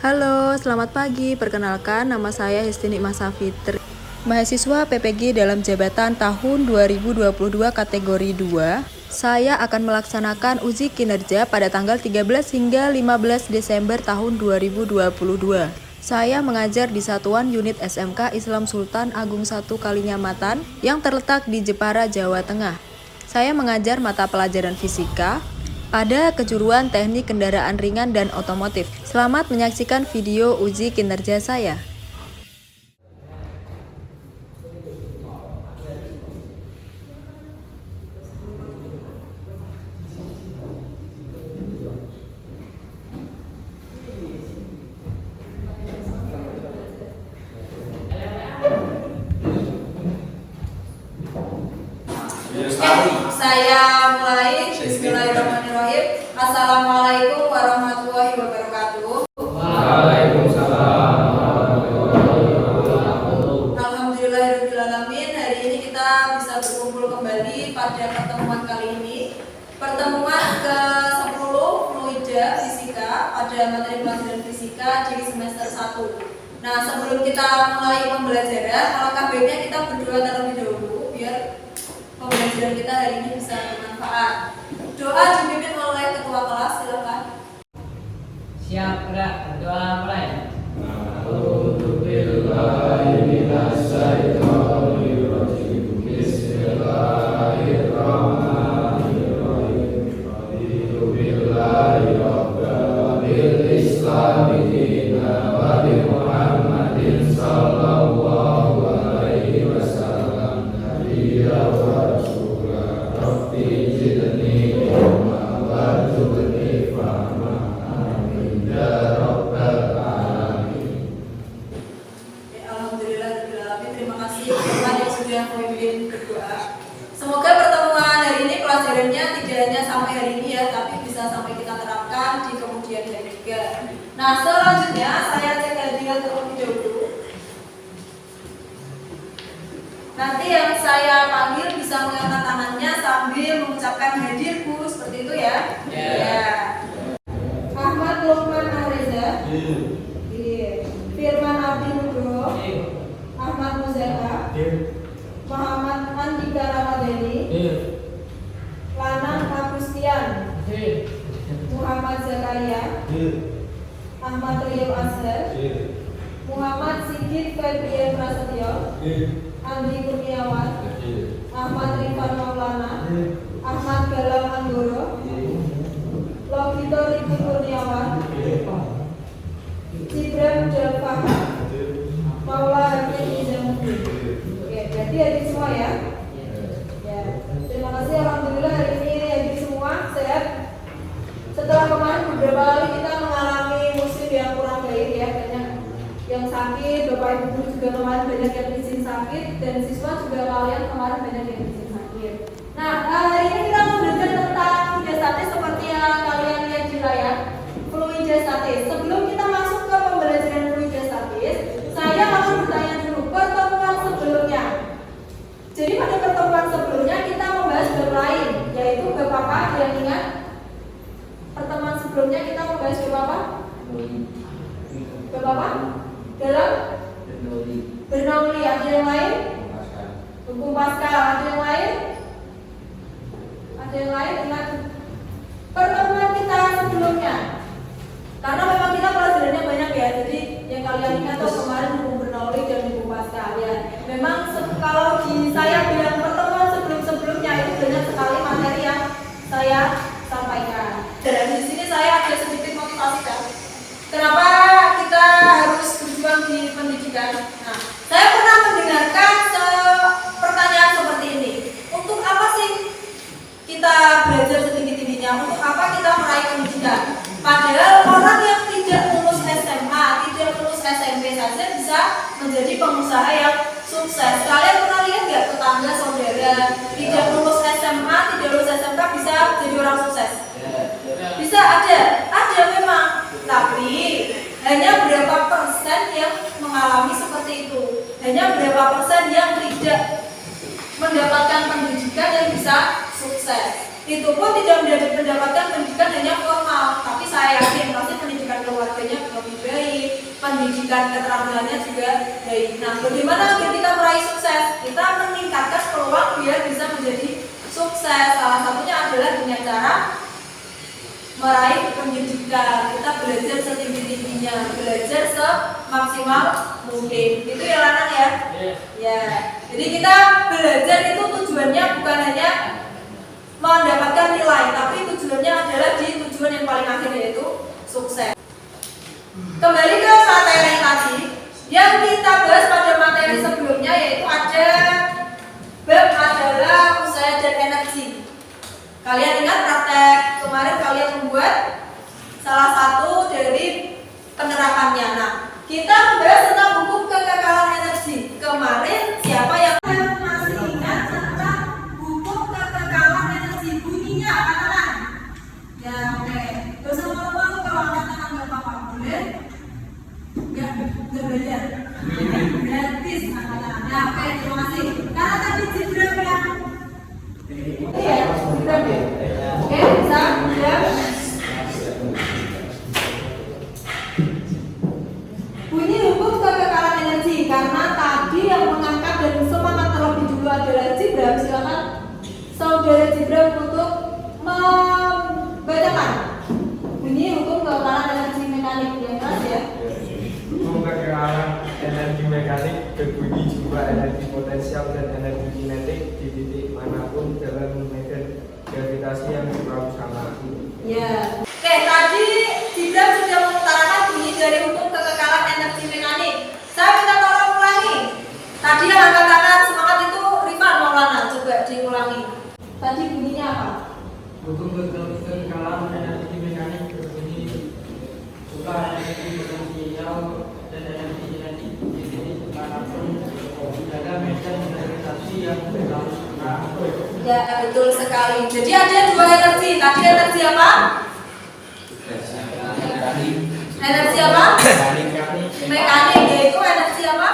Halo, selamat pagi. Perkenalkan, nama saya Hesti Nikmah Safitri, mahasiswa PPG dalam jabatan tahun 2022 kategori 2. Saya akan melaksanakan uji kinerja pada tanggal 13 hingga 15 Desember tahun 2022. Saya mengajar di Satuan Unit SMK Islam Sultan Agung 1 Kalinyamatan yang terletak di Jepara, Jawa Tengah. Saya mengajar mata pelajaran fisika pada kejuruan teknik kendaraan ringan dan otomotif. Selamat menyaksikan video uji kinerja saya. Saya mulai. Bismillahirrahmanirrahim. Assalamualaikum warahmatullahi wabarakatuh. Waalaikumsalam. Alhamdulillahirrahmanirrahim. Hari ini kita bisa berkumpul kembali pada pertemuan kali ini. Pertemuan ke-10 Fluida Fisika pada materi pelajaran fisika di semester 1. Nah, sebelum kita mulai pembelajaran, alangkah baiknya kita berdoa terlebih dahulu biar pembelajaran kita hari ini bisa bermanfaat. Doa dipimpin oleh ketua kelas, silakan. Siap, gerak, berdoa mulai. Semoga pertemuan hari ini pelajarannya tidak hanya sampai hari ini ya, tapi bisa sampai kita terapkan di kemudian hari juga. Nah, selanjutnya saya cek hadiah terlebih dahulu. Nanti yang saya panggil bisa mengangkat tangannya sambil mengucapkan hadir Bu, seperti itu ya. Ya. Ahmad Lukman Areza. Firman Abdi Nugroho. Ahmad Muzaka. Muhammad Andika Ramadhani, Lanang Agustian, Muhammad Zakaria, Ahmad Rio Azhar, Muhammad Sigit Febrian Prasetyo, Andi Kurniawan, Ahmad Rifan Maulana, Ahmad Galang Anggoro, Logito Riki Kurniawan, Cibram Jalfah, Maula Hakim Izamuddin. Jadi hadir semua ya. Ya. Terima kasih, alhamdulillah hari ini hadir semua sehat. Setelah kemarin beberapa kali kita mengalami musim yang kurang baik ya, banyak yang sakit, bapak ibu guru juga kemarin banyak yang izin sakit, dan siswa juga kalian kemarin banyak yang izin sakit. Nah, hari ini kita mau belajar tentang fluida statis seperti yang kalian lihat di layar. Fluida statis. Sebelum kita masuk ke pembelajaran fluida statis, saya akan bertanya dulu pertemuan sebelumnya. Jadi pada pertemuan sebelumnya kita membahas bab lain, yaitu bab apa? Ada yang ingat? Pertemuan sebelumnya kita membahas bab apa? Bab apa? Dalam Bernoulli. Ada yang lain? Hukum Pascal. Ada yang lain? Ada yang lain? Ingat pertemuan kita sebelumnya. Karena memang kita pelajarannya banyak ya, jadi yang kalian ingat tuh kemarin hukum Bernoulli dan hukum Pascal ya. Memang kalau di saya bilang pertemuan sebelum-sebelumnya itu banyak sekali materi yang saya sampaikan. Dan di sini saya ada sedikit motivasi kan. Kenapa kita harus berjuang di pendidikan? Nah, saya pernah mendengarkan pertanyaan seperti ini. Untuk apa sih kita belajar setinggi-tingginya? Untuk apa kita meraih pendidikan? Padahal orang yang tidak lulus SMA, tidak lulus SMP saja bisa menjadi pengusaha yang sukses. Kalian pernah lihat nggak tetangga saudara tidak lulus SMA, tidak lulus SMK bisa jadi orang sukses? Bisa, ada memang. Tapi hanya berapa persen yang mengalami seperti itu? Hanya berapa persen yang tidak mendapatkan pendidikan yang bisa sukses? Itu pun tidak mendapatkan pendidikan hanya formal, tapi saya yakin pasti pendidikan keluarganya lebih baik, dan keterampilannya juga baik. Nah, bagaimana agar kita meraih sukses? Kita meningkatkan peluang biar bisa menjadi sukses. Salah satunya adalah dengan cara meraih pendidikan. Kita belajar setinggi-tingginya, belajar semaksimal mungkin. Itu ya Lanang ya? Ya. Jadi kita belajar itu tujuannya bukan hanya mendapatkan nilai, tapi tujuannya adalah di tujuan yang paling akhir, yaitu sukses. Kembali ke materi tadi, yang kita bahas pada materi sebelumnya yaitu ada bab adalah usaha dan energi. Kalian ingat praktek kemarin kalian membuat salah satu dari penerapannya. Nah, kita membahas tentang hukum kekekalan energi. Kemarin siapa yang masih ingat tentang hukum kekekalan energi? Bunyinya apa teman? Ya, oke. Terus teman-teman kalau angkat tangan nggak apa-apa, boleh? Ya, belajar. Gratis angkat tangan. Ya, oke, terima kasih. Karena tadi Jibril yang iya, Jibril ya. Oke, bisa ya. Bunyi hukum kekekalan energi karena tadi yang mengangkat dan semangat terlebih dulu adalah Jibril. Silakan saudara Jibril untuk membacakan bunyi hukum kekekalan energi mekanik yang jelas ya. Hukum kekekalan energi mekanik berbunyi jumlah energi potensial dan energi kinetik di titik manapun dalam medan gravitasi yang selalu sama. Ya. Oke, tadi Jibril sudah mengutarakan bunyi dari hukum kekekalan energi mekanik. Saya minta tolong ulangi. Tadi yang angkat tangan semangat itu Rifan Maulana, coba diulangi. Tadi bunyinya apa? Hukum kekekalan energi mekanik berbunyi jumlah energi potensial dan energi kinetik di titik manapun dalam medan gravitasi yang selalu sama. Ya, betul sekali. Jadi ada dua energi. Tadi energi apa? Energi apa? Mekanik, yaitu energi apa?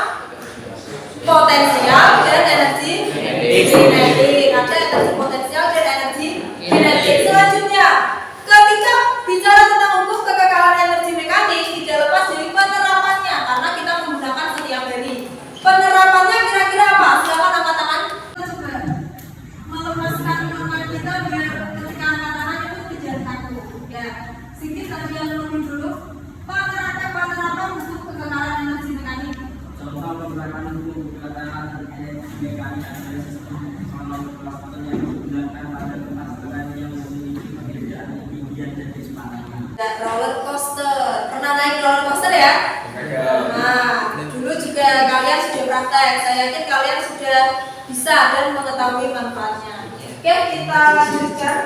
Potensial dan energi kinetik. Ada energi potensial dan energi kinetik. Selanjutnya, ketika bicara tentang hukum kekekalan energi mekanik, tidak lepas dari penerapannya karena kita menggunakan setiap hari. Penerapannya kira-kira apa? Silakan angkat tangan. Melepaskan tangan kita biar ketika angkat tangan itu tidak takut. Ya, sedikit tadi yang lebih dulu. Penerapan untuk kekekalan energi mekanik. Contoh penerapan hukum kekekalan energi mekanik adalah sistem ekonomi pelabuhan yang menggunakan pada tempat yang memiliki perbedaan ketinggian dan kecepatan. Dan roller coaster. Pernah naik roller coaster ya? Nah, dulu juga kalian sudah praktek. Saya yakin kalian sudah bisa dan mengetahui manfaatnya. Oke, kita lanjutkan.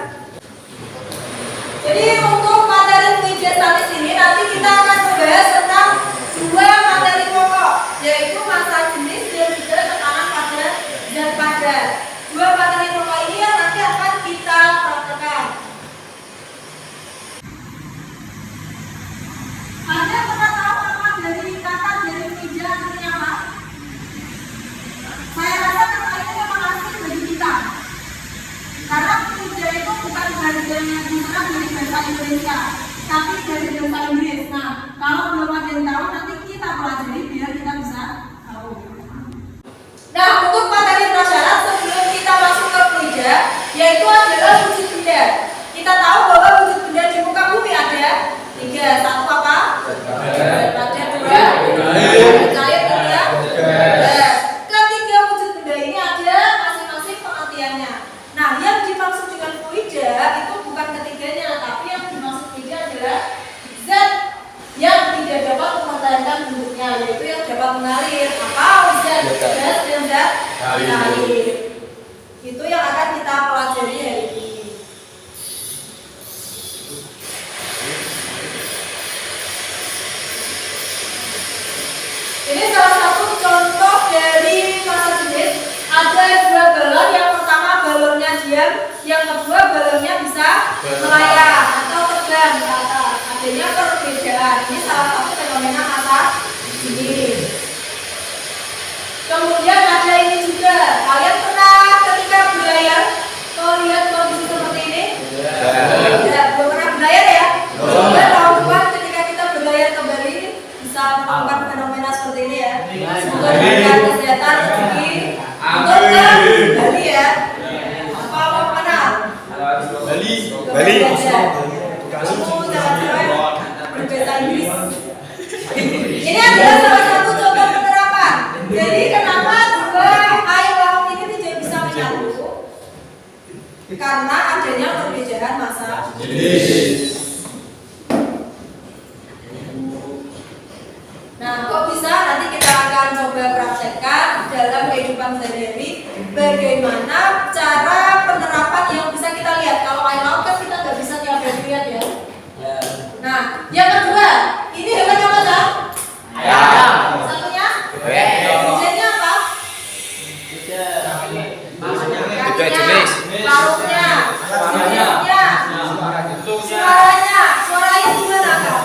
Jadi untuk materi media statis ini nanti kita akan membahas tentang dua materi pokok, yaitu massa jenis dan juga tekanan padat dan padat. Dua materi pokok ini yang nanti akan kita praktekkan. Anda pernah tahu apa dari kata dari meja artinya apa? Saya rasa kata ini memang asing bagi kita. Karena meja itu bukan bahasa yang digunakan dari bahasa Indonesia, tapi dari bahasa Inggris. Nah, kalau belum ada yang tahu, nanti kita pelajari biar kita bisa tahu. Nah, untuk materi prasyarat sebelum kita masuk ke meja, yaitu adalah wujud benda. Kita tahu bahwa wujud benda di muka bumi ada tiga. Satu apa? Ada dua. Cair ketiga. Ketiga wujud benda ini ada masing-masing pengertiannya. Nah, yang dimaksud dengan fluida itu bukan ketiganya, tapi yang dimaksud fluida adalah zat yang tidak dapat mempertahankan bentuknya, yaitu yang dapat mengalir. Apa zat? Gas dan zat mengalir. Itu yang akan kita pelajari hari ini. Ini salah satu contoh dari massa jenis. Ada dua balon, yang pertama balonnya diam, yang kedua balonnya bisa melayang atau terbang ke atas. Adanya perbedaan. Ini salah satu fenomena massa jenis. Kemudian ada ini juga. Kalian pernah ketika berlayar, kalau lihat kondisi seperti ini? Ya, belum pernah berlayar ya? Coba tahun depan ketika kita berlayar kembali bisa menemukan fenomena Bali. Kamu jangan berbahasa Inggris. Ini adalah salah satu contoh penerapan. Jadi kenapa dua air laut ini tidak bisa menyatu? Karena adanya perbedaan masa jenis. Nah, kok bisa? Nanti kita akan coba praktekkan dalam kehidupan sehari-hari bagaimana cara penerapan yang bisa kita lihat. Kalau air laut kan kita nggak bisa tiap hari lihat ya. Nah, yang kedua, ini hewan apa sih? Ayam. Satunya? Jenisnya apa? Tiga jenis. Lauknya. Jenisnya. Suaranya. Suaranya gimana kak?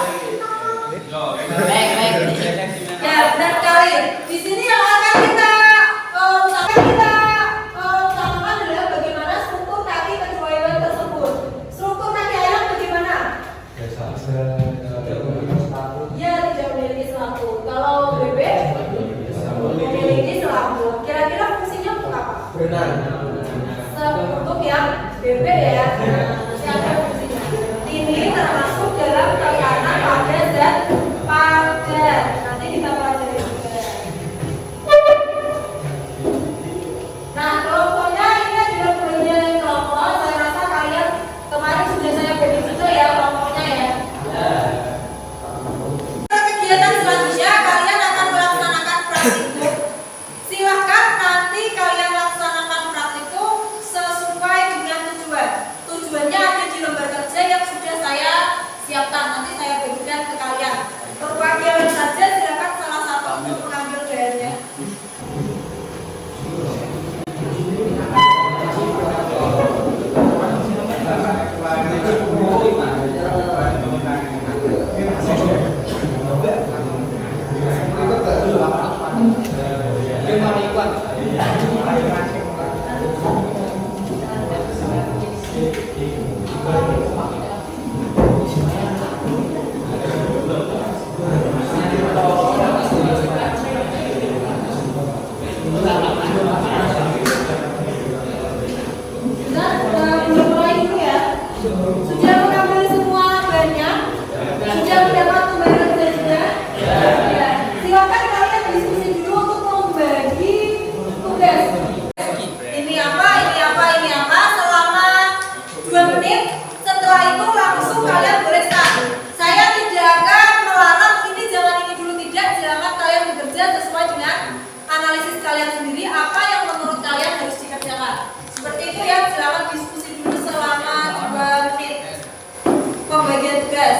Ya, benar sekali. Di sini yang akan kita utamakan adalah bagaimana struktur kaki kedua hewan tersebut. Struktur kaki ayam bagaimana? Ya, tidak memiliki selaput. Kalau bebek memiliki selaput. Kira-kira fungsinya untuk apa? Untuk yang bebek ya. Nanti ada fungsinya. Ini termasuk dalam tekanan pada zat padat. Nanti kita pelajari juga. Nah, kelompoknya ini adalah bagian kelompok. Saya rasa kalian kemarin sudah saya beri juga ya kelompoknya ya. Kegiatan selanjutnya kalian akan melaksanakan praktikum. Silahkan nanti kalian laksanakan praktikum sesuai dengan tujuan. Tujuannya ada di lembar kerja yang sudah saya siapkan. Nanti saya berikan ke kalian. Perwakilan saja silakan salah satu untuk mengambil bahannya. Sudah mengambil semua bahannya? Sudah mendapat pembayaran juga? Ya. Silakan kalian diskusi dulu untuk membagi tugas. Ini apa selama 2 menit. Setelah itu langsung kalian boleh start. Saya tidak akan melarang ini jangan ini dulu, tidak. Silakan kalian bekerja sesuai dengan analisis kalian sendiri apa yang menurut kalian harus dikerjakan. Seperti itu ya, silakan diskusi dulu selama 2 menit. Pembagian tugas.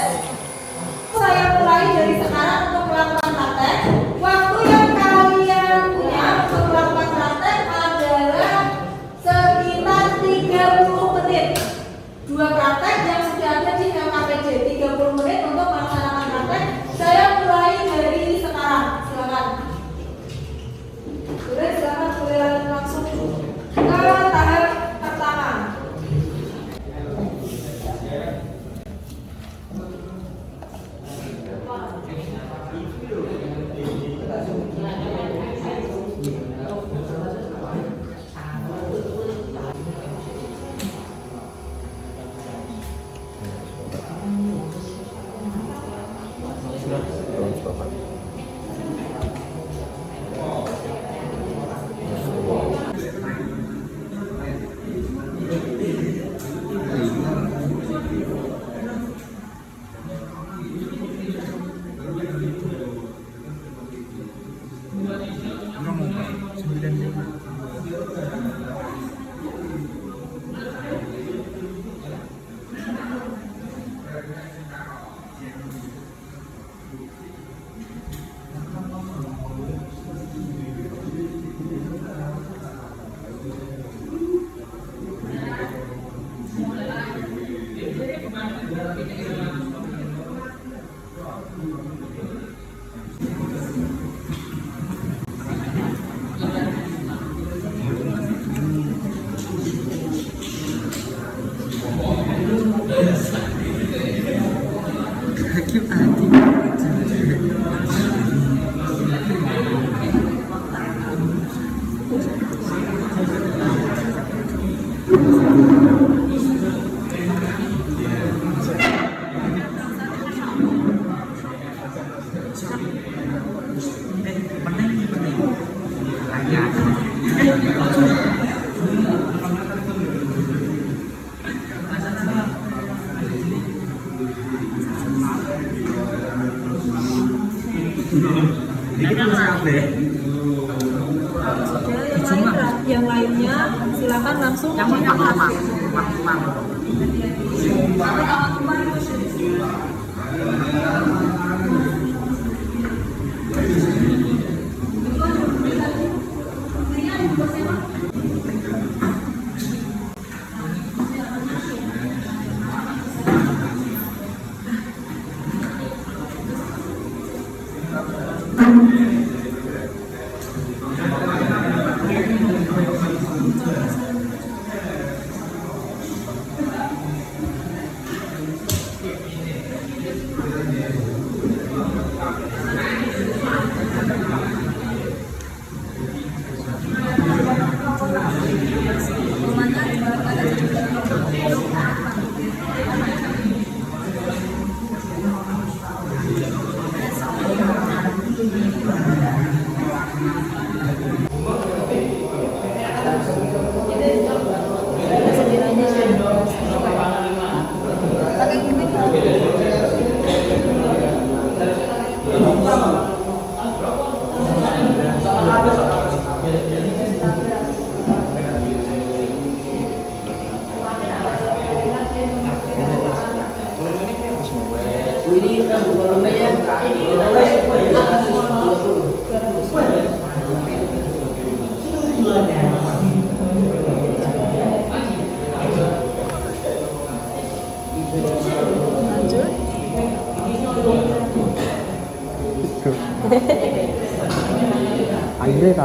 Saya mulai dari sekarang untuk melakukan praktek. Waktu yang kalian punya untuk melakukan praktek adalah sekitar 30 menit. 2 praktek yang sudah ada di LKPJ. 30 menit untuk melaksanakan praktek. Saya mulai dari sekarang. Silakan. Sudah, silakan boleh langsung ke tahap pertama. Yang lainnya silakan langsung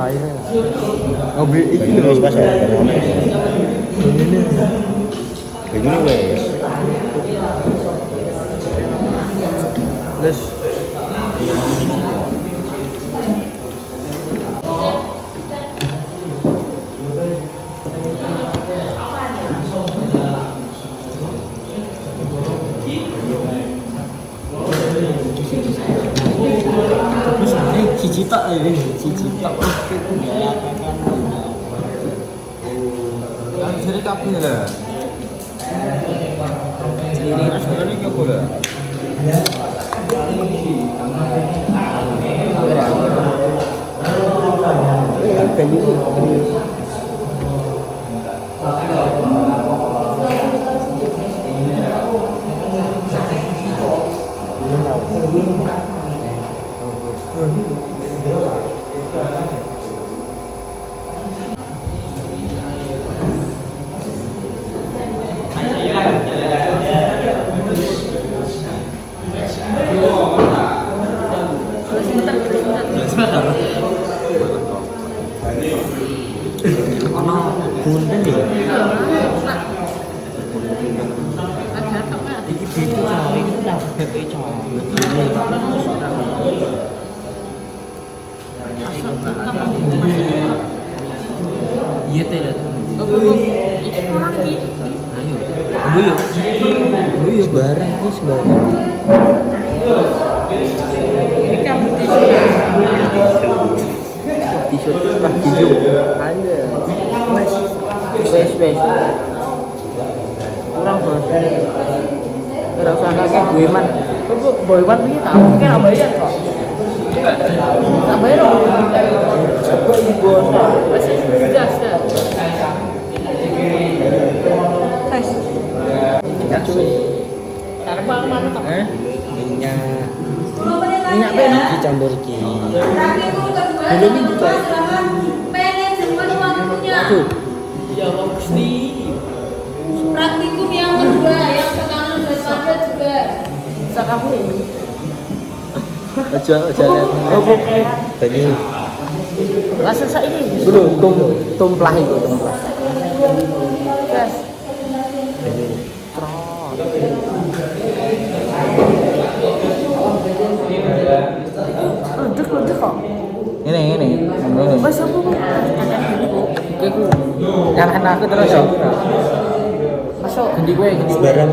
airnya. Oh, iki lho pas ya. Ini. Begini wes. Les. Cici tak ini, cici tak. Yang jadi kapan lah? Ini sebenarnya kau boleh. Punten ya. Iki itu cari itu lah BP iya tidak. Ayo. Ayo bareng wis bareng. Ini kan tisu tak tisu ada wes kurang banget ora usah kakek boyman kok boyman iki tak mungkin abayan kok abayan kok ibu wes jas tes kita cuy karep mana kok minyak apa dicampur ki belum ini juga manajemen waktunya. Ya mesti. Praktikum yang kedua yang sekarang sudah ada juga. Bisa kamu. aja tadi Rasa saya ini. belum tumplah itu tumplah. Guys. Dek kok. Ini. Mas apa kok? Keku. Yang aku terus ya. Masuk gendi kowe gendi. Sebarang.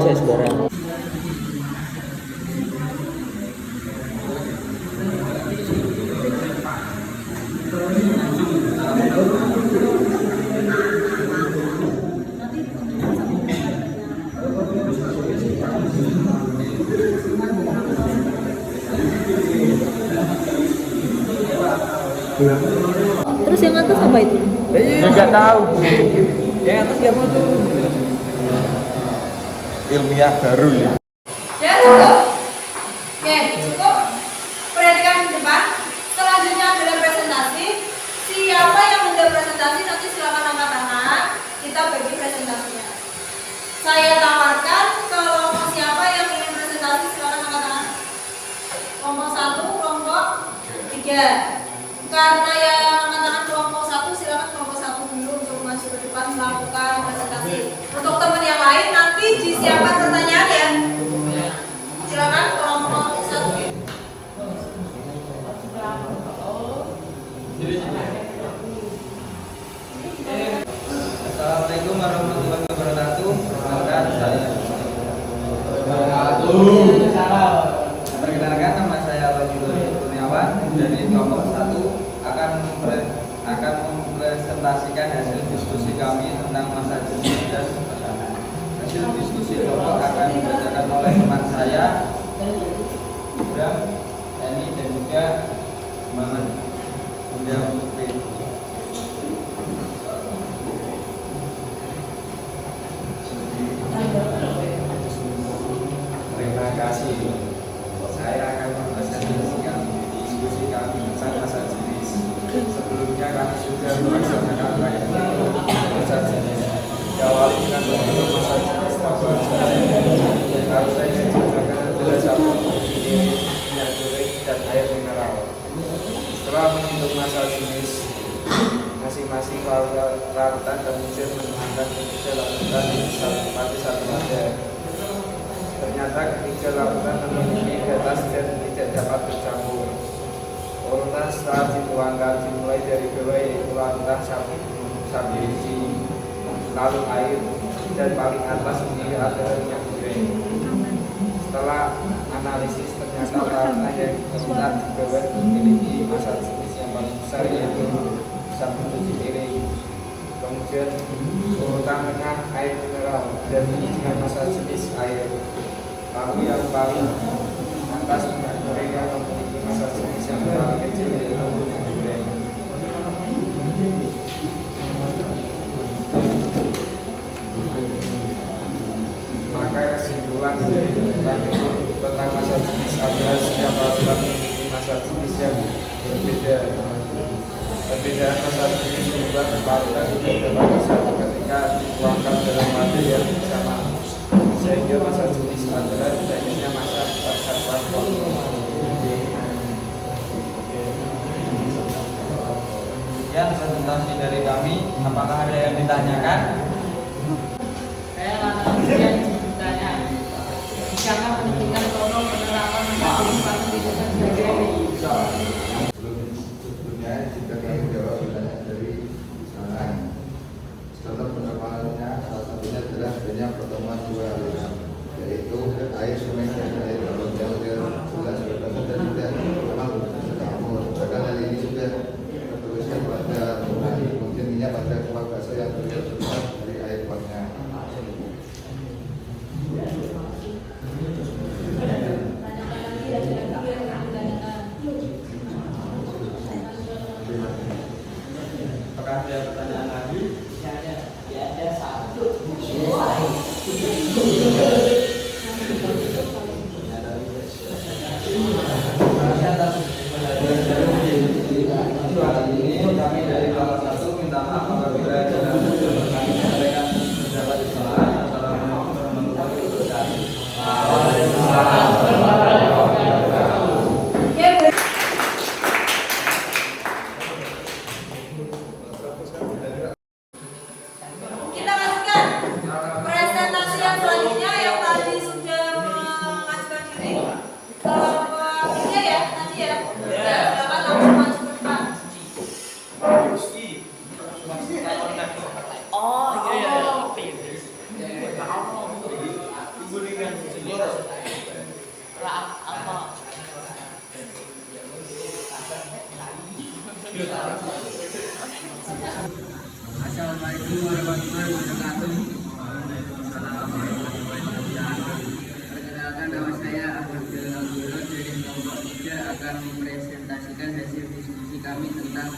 Terus yang atas apa itu? Nggak tahu. Yang atas siapa tuh? Ilmiah baru ya. Ya cukup. Oke, cukup. Perhatikan di depan. Selanjutnya adalah presentasi. Siapa yang udah presentasi nanti silakan angkat tangan. Kita bagi presentasinya. Saya tawarkan kelompok siapa yang ingin presentasi silakan angkat tangan. Kelompok 1, kelompok 3. Karena yang angkat tangan kelompok 1 silakan kelompok 1 dulu untuk maju ke depan melakukan presentasi. Untuk teman yang lain nanti disiapkan pertanyaan ya. Silakan kelompok 1. Assalamualaikum warahmatullahi wabarakatuh. Perkenalkan saya. Perkenalkan nama saya Wajidul Kurniawan dari kelompok 1 akan mempresentasikan hasil diskusi kami tentang masa jenis dan pesanan. Hasil diskusi kelompok akan dibacakan oleh teman saya, Bram, Eni dan juga Maman. Bunda Putri. Terima kasih. Saya akan mempresentasikan diskusi kami tentang masa jenis. Sebelumnya kami sudah melaksanakan masa jenis. Diawali dengan membentuk masa jenis tabungan. Harusnya dijelaskan adalah sabun, minyak goreng, dan air mineral. Setelah membentuk masa jenis, masing-masing larutan kemudian menuangkan ketiga larutan pada satu wadah. Ternyata ketiga larutan memiliki batas dan tidak dapat bercampur. Urutan setelah dituangkan dimulai dari bawah yaitu larutan sapi biji, lalu air, dan paling atas ini adalah minyak goreng. Setelah analisis ternyata larutan yang terletak di bawah memiliki masa jenis yang paling besar yaitu sabun cuci piring. Kemudian urutan tengah air mineral dan ini dengan masa jenis air. Lalu yang paling atas minyak goreng yang memiliki masa jenis yang paling kecil yaitu minyak goreng. Maka kesimpulan dari tentang masa jenis adalah setiap larutan memiliki masa jenis yang berbeda. Perbedaan masa jenis membuat larutan tidak dapat bersatu ketika dituangkan dalam wadah yang sama, sehingga masa jenis adalah tidaknya masa persatuan waktu. Sekian presentasi dari kami. Apakah ada yang ditanyakan? Saya langsung yang ditanya. Siapa pendidikan tolong penerapan masa jenis sebagai sebelumnya jika kami jawab bertanya dari sana. Contoh penerapannya salah satunya adalah adanya pertemuan dua aliran, yaitu air sungai dan air laut yang jelas berbeda dan tidak memang bercampur. Bahkan hal ini sudah tertuliskan pada mungkin minyak pada kuah bakso yang terlihat dari air kuahnya. Apakah ada pertanyaan lagi? ada satu. Ini kami dari kelompok 1 minta maaf apabila ada sampaikan pendapat di salah. Assalamualaikum warahmatullahi wabarakatuh. Kita lanjutkan presentasi yang selanjutnya yang tadi sudah mengajukan diri. Kelompok 3 ya, nanti ya. Silakan langsung maju ke depan. Assalamualaikum warahmatullahi wabarakatuh. Perkenalkan, nama saya Ahmad Jalal Guru dari kelompok 3 akan mempresentasikan hasil diskusi kami tentang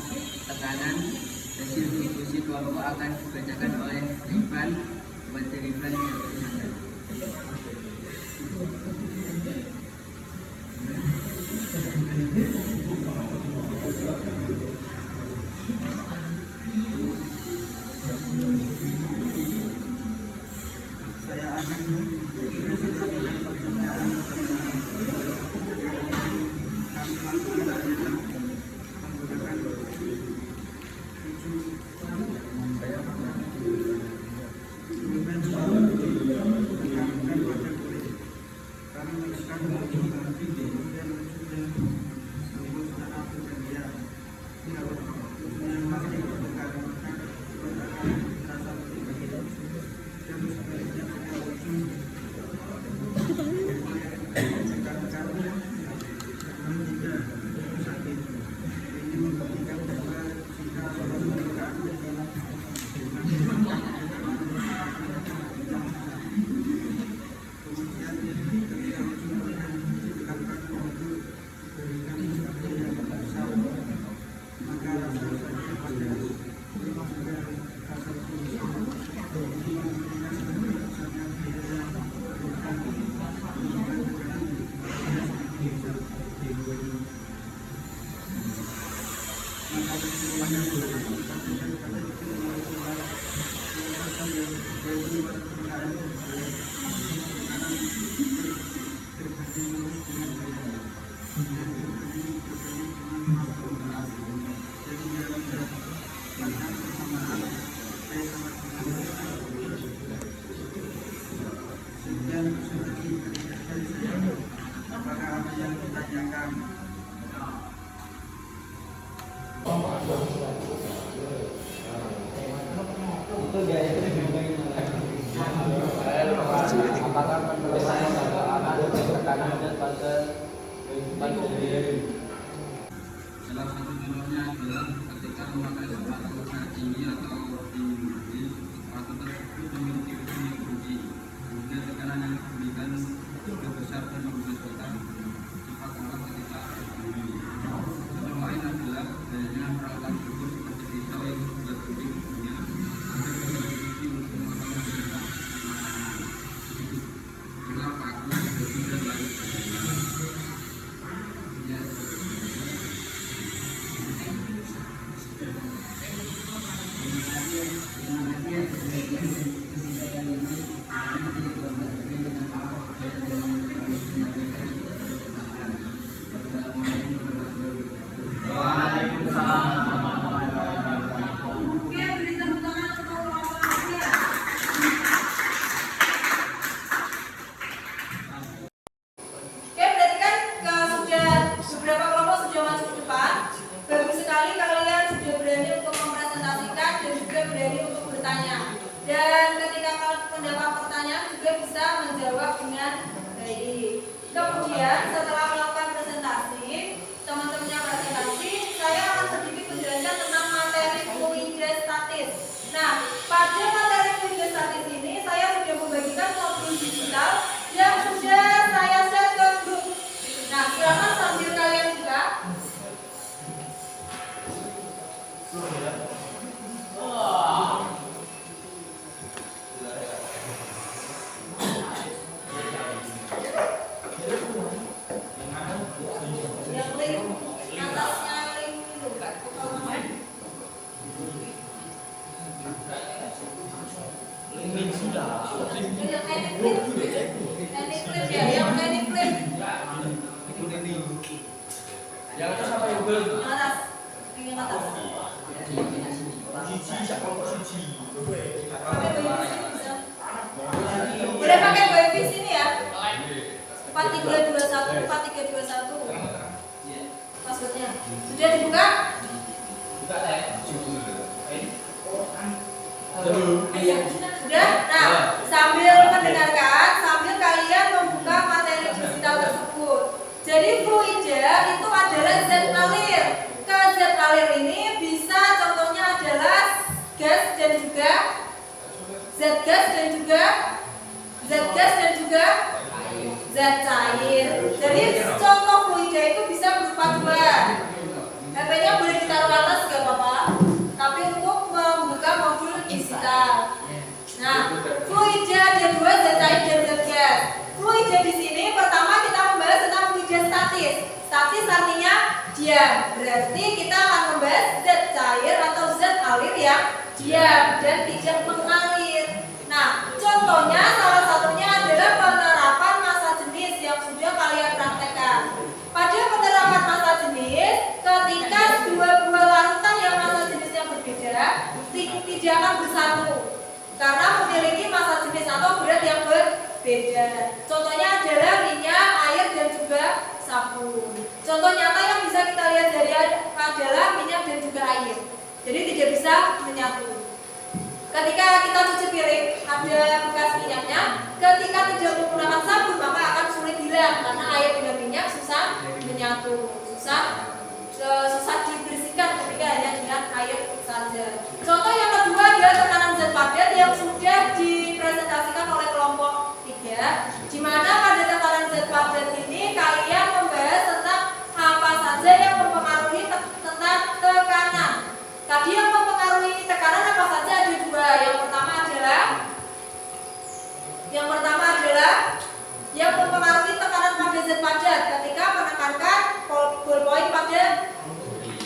Apakah penulisan ada tekanan pada Salah satu contohnya adalah ketika memakai sepatu sangat tinggi atau tinggi, sepatu tersebut memiliki ujung yang tinggi, kemudian tekanan yang diberikan juga besar dan membuat cepat alat ketika berdiri. Contoh lain adalah adanya peralatan ukur seperti pisau yang dibuat ujung ujungnya agar bisa berdiri untuk memotong benang. Itulah paku, besi dan lain sebagainya. Dan ketika mendapat pertanyaan juga bisa menjawab dengan baik. Kemudian setelah melakukan presentasi, teman-temannya presentasi, saya akan sedikit menjelaskan tentang materi fluidostatis. Nah, pada materi fluidostatis ini saya sudah membagikan modul digital yang sudah saya share ke grup. Nah, silakan sambil kalian buka. Yang atas apa yang belum? Yang atas, yang atas. Boleh pakai wifi sini ya? 4321, 4321. Passwordnya sudah dibuka? Sudah? Nah, sambil mendengarkan, sambil kalian membuka materi digital tersebut. Jadi fluida itu adalah zat alir. Zat alir ini bisa contohnya adalah gas dan juga zat gas dan juga zat cair. Jadi contoh fluida itu bisa berupa dua. HP-nya boleh ditaruh atas gak apa-apa. Tapi untuk membuka modul digital. Nah, fluida ada dua, zat cair dan zat gas. Fluida di sini pertama kita membahas tentang fluida statis. Statis artinya diam. Berarti kita akan membahas zat cair atau zat alir yang diam dan tidak mengalir. Nah, contohnya salah satunya tidak akan bersatu karena memiliki massa jenis atau berat yang berbeda. Contohnya adalah minyak, air, dan juga sabun. Contoh nyata yang bisa kita lihat dari adalah minyak dan juga air. Jadi tidak bisa menyatu. Ketika kita cuci piring, ada bekas minyaknya. Ketika tidak menggunakan sabun, maka akan sulit hilang karena air dengan minyak susah menyatu, susah dibersihkan ketika hanya dengan air saja. Contoh yang kedua adalah tekanan zat padat yang sudah dipresentasikan oleh kelompok 3, di mana pada tekanan zat padat ini kalian membahas tentang apa saja yang mempengaruhi tentang tekanan. Tadi yang mempengaruhi tekanan apa saja ada dua. Yang pertama adalah yang mempengaruhi tekanan pada zat padat ketika menekankan ballpoint pada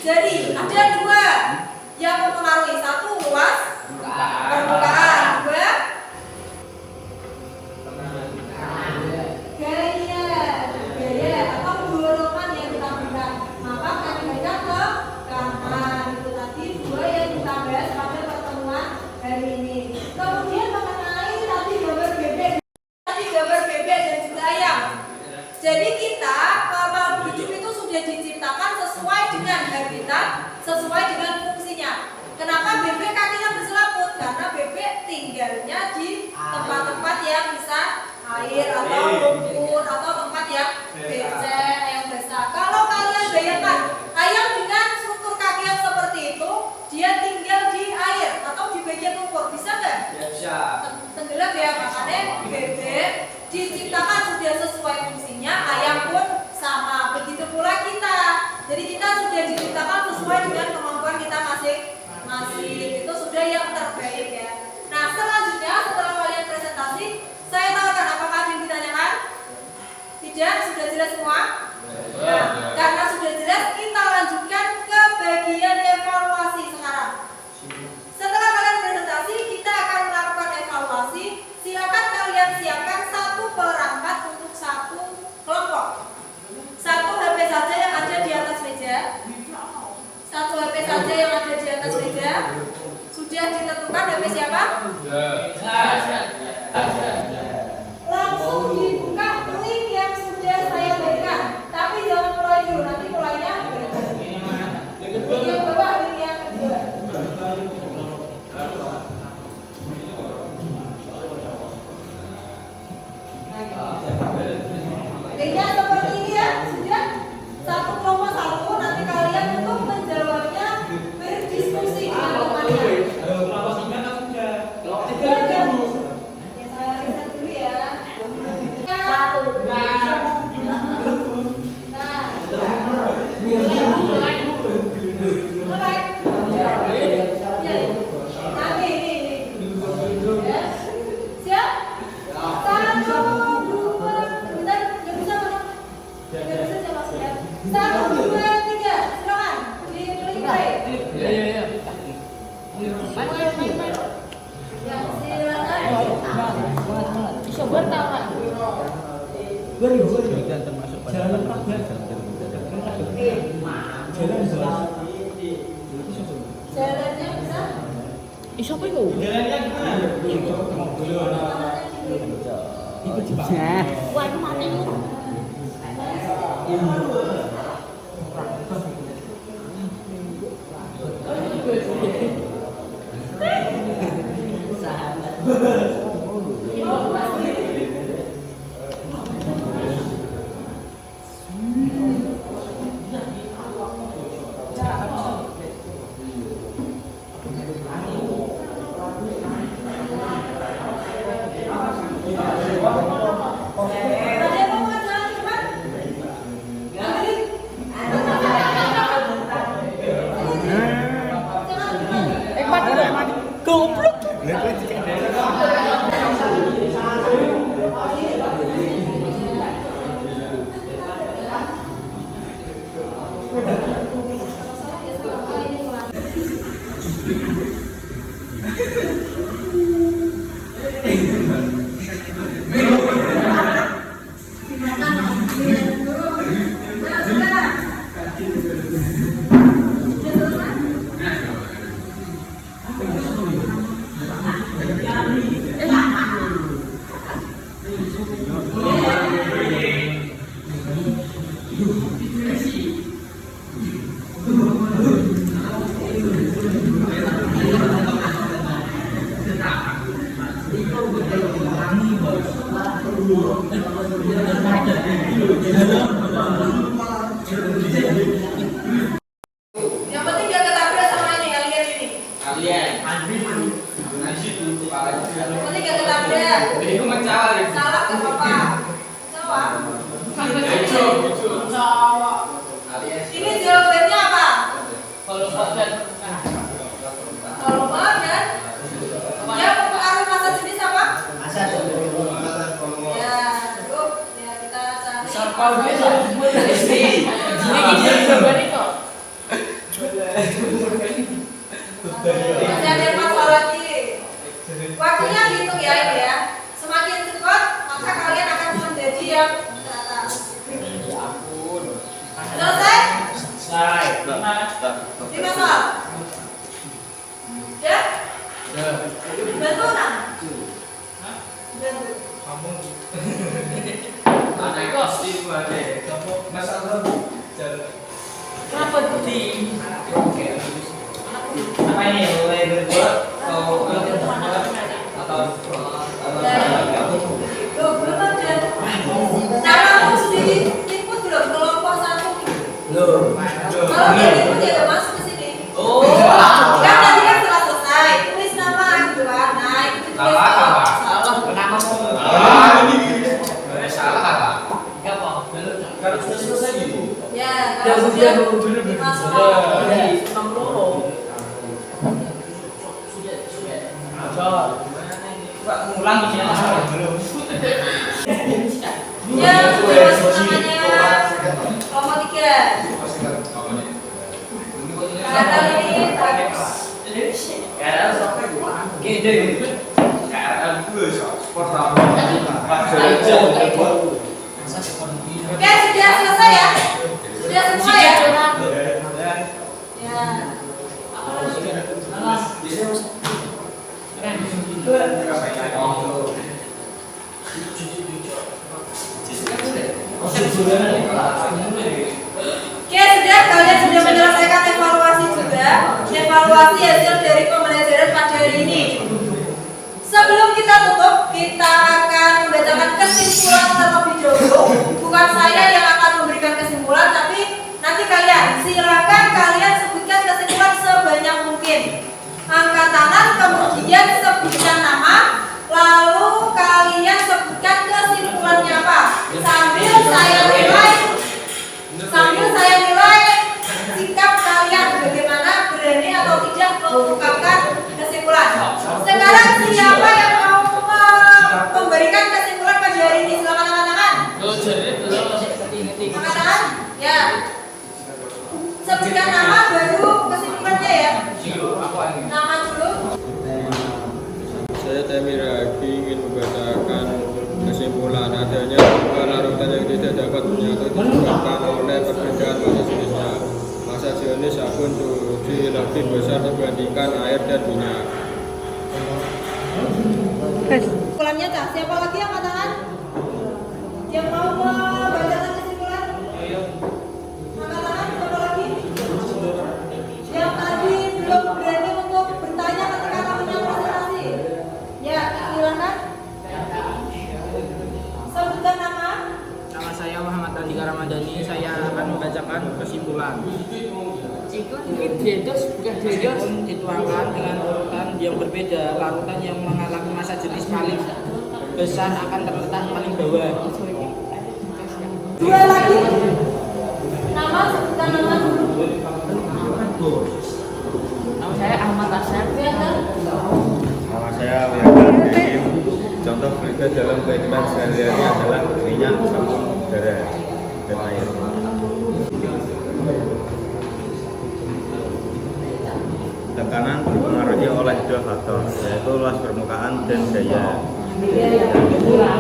jari. Ada dua yang mempengaruhi, satu luas permukaan, dua gaya atau dorongan yang kita berikan. Maka akan diberikan ke kanan. Itu tadi dua yang kita bahas pada pertemuan hari ini. Kemudian mengenai tadi gambar bebek dan juga ayam. Jadi kita makhluk hidup itu sudah diciptakan sesuai dengan habitat, sesuai dengan fungsinya. Kenapa bebek kakinya berselaput? Karena bebek tinggalnya di tempat-tempat yang bisa air atau lumpur atau tempat yang becek, yang basah. Kalau kalian bayangkan ayam dengan struktur kaki yang seperti itu, dia tinggal di air atau di bagian lumpur, bisa nggak? Bisa. Tenggelam ya, makanya bebek diciptakan sudah sesuai fungsinya, ayam pun sama. Begitu pula kita. Jadi kita sudah diciptakan sesuai dengan kemampuan kita masing-masing. Itu sudah yang terbaik ya. Nah, selanjutnya setelah kalian presentasi, saya tawarkan apakah ada yang ditanyakan? Tidak? Sudah jelas semua? Nah, karena sudah jelas, kita lanjutkan ke bagian evaluasi sekarang. Setelah kalian presentasi, kita akan melakukan evaluasi. Silakan kalian siapkan satu perangkat untuk satu kelompok. Satu HP saja yang ada di atas meja. Satu HP saja yang ada di atas meja. Sudah ditentukan HP siapa? Langsung dibuka link yang sudah saya berikan. Tapi jangan mulai dulu, nanti mulainya link yang bawah, link yang kedua. Linknya seperti ini ya, sudah satu kelompok satu. Nanti kalian untuk menjawabnya berdiskusi dengan temannya. Ya, saya riset dulu ya. Satu. Mulai. Nanti ini. Ya. Siap? Satu, dua, bentar, nggak bisa Mas. Nggak bisa saya masuk ya. Satu, dua, tiga, silakan. Dimulai. Iya. Ya, silakan. Coba tahu. Termasuk jalan Jalannya bisa? Iso apa itu? Jalannya gimana? Ikut jebak. Wah, itu mati lu. Ada yang mau jalan cepat? Ambilin Yang penting dia ketabrak sama ini alien ini. Yang penting dia ketabrak. Salah ke apa? Salah. Ini jawabannya apa? Kalau dan yang mempengaruhi masa jenis apa? Ya, cukup. Ya, kita cari. Masih ada 4 soal lagi. Waktunya dihitung ya ini ya. Semakin cepat maka kalian akan menjadi yang teratas. Selesai? 5 soal. Ya? Bantu orang? Bantu. Kenapa di apa ini mulai berbuat atau Loh, belum ada. Namamu sudah diinput belum? Kelompok 1. Kalau belum diinput ya udah masuk ke sini. Kan tadi kan setelah selesai, tulis nama gitu kan. Nah, itu tulis kalau sudah selesai gitu. ya, kalau sudah dimasukkan. Ulang ya. Ya, sudah masuk namanya kelompok 3. Kata ini Oke, sudah selesai ya? Sudah semua ya? Ya. Oke, sudah kalian sudah menyelesaikan evaluasi juga. Evaluasi hasil dari pembelajaran pada hari ini. Sebelum kita tutup, kita akan membacakan kesimpulan terlebih dahulu. Bukan saya yang akan memberikan kesimpulan, tapi nanti kalian. Silakan kalian sebutkan kesimpulan sebanyak mungkin. Angkat tangan, kemudian sebutkan nama, lalu kalian sebutkan kesimpulannya apa. Sambil saya nilai sikap kalian bagaimana berani atau tidak mengungkapkan kesimpulan. Sekarang siapa yang mau memberikan kesimpulan pada hari ini? Silakan angkat tangan. Angkat tangan? Ya. Sebutkan nama baru kesimpulannya ya. Nama dulu. Saya Temiragi ingin membacakan kesimpulan adanya larutan yang tidak dapat menyatu disebabkan oleh perbedaan masa jenisnya. Masa jenis sabun cuci lebih besar dibandingkan air dan minyak. Kesimpulannya Cak. Siapa lagi yang angkat tangan? Yang mau membacakan kesimpulan? Angkat tangan, siapa lagi? Yang tadi belum berani untuk bertanya ketika namanya presentasi. Ya, silakan. Sebutkan nama. Nama saya Muhammad Andika Ramadhani. Saya akan membacakan kesimpulan. Dituangkan dengan urutan yang berbeda. Larutan yang mengalami masa jenis paling besar akan terletak paling bawah. Dua lagi. Nama, sebutkan nama dulu. Nama saya Ahmad Asep. Nama saya Wiyakan Hakim. Contoh berikut dalam kehidupan sehari-hari adalah minyak, sabun, udara, dan air. Tekanan dipengaruhi oleh dua faktor, yaitu luas permukaan dan daya. Sudah.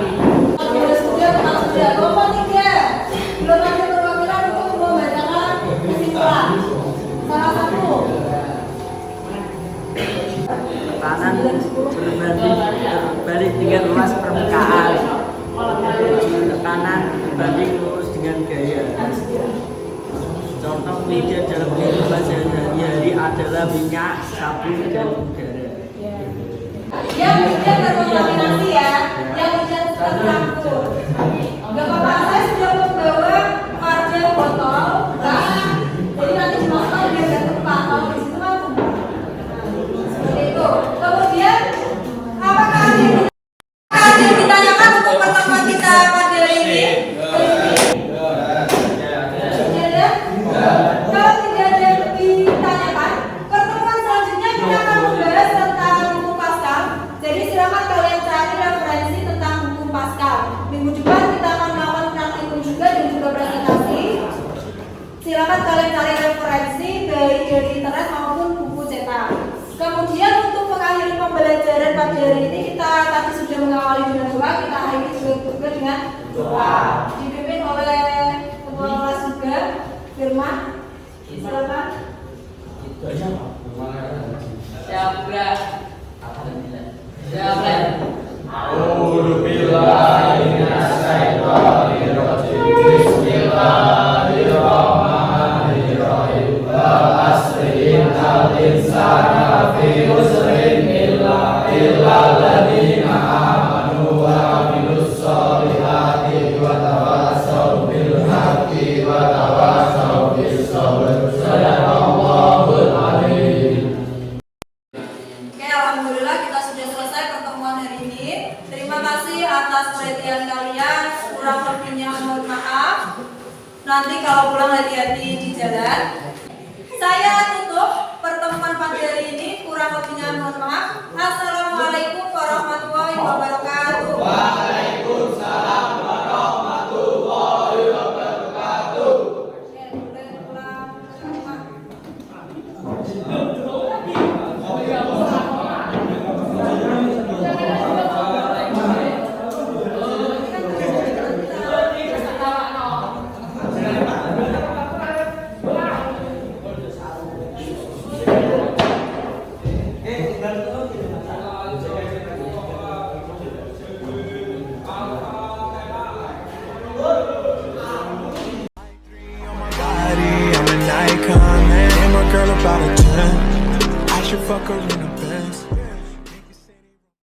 Kelompok 3. Belum ada perwakilan untuk membacakan kesimpulan. Salah satu. Tekanan berbalik dengan luas permukaan. Tekanan berbanding lurus dengan gaya. Contoh media dalam kehidupan sehari-hari adalah minyak, sabun, dan udara. Yang hujan terkontaminasi ya. Yang hujan tercampur. silakan kalian cari referensi baik dari internet maupun buku cetak. Kemudian untuk mengakhiri pembelajaran pada hari ini kita tadi sudah mengawali dengan doa, kita akhiri juga dengan doa. Dipimpin oleh ketua kelas juga, Firman. Silakan. Oke, alhamdulillah kita sudah selesai pertemuan hari ini. Terima kasih atas perhatian kalian. Kurang lebihnya mohon maaf. Nanti kalau pulang hati-hati di jalan. Saya tutup pertemuan pagi hari ini. Kurang lebihnya mohon maaf. Assalamualaikum warahmatullahi wabarakatuh. Waalaikumsalam warahmatullahi wabarakatuh. Oke, boleh pulang ke rumah. I'm an icon, man. And my girl about a 10. I should fuck her in a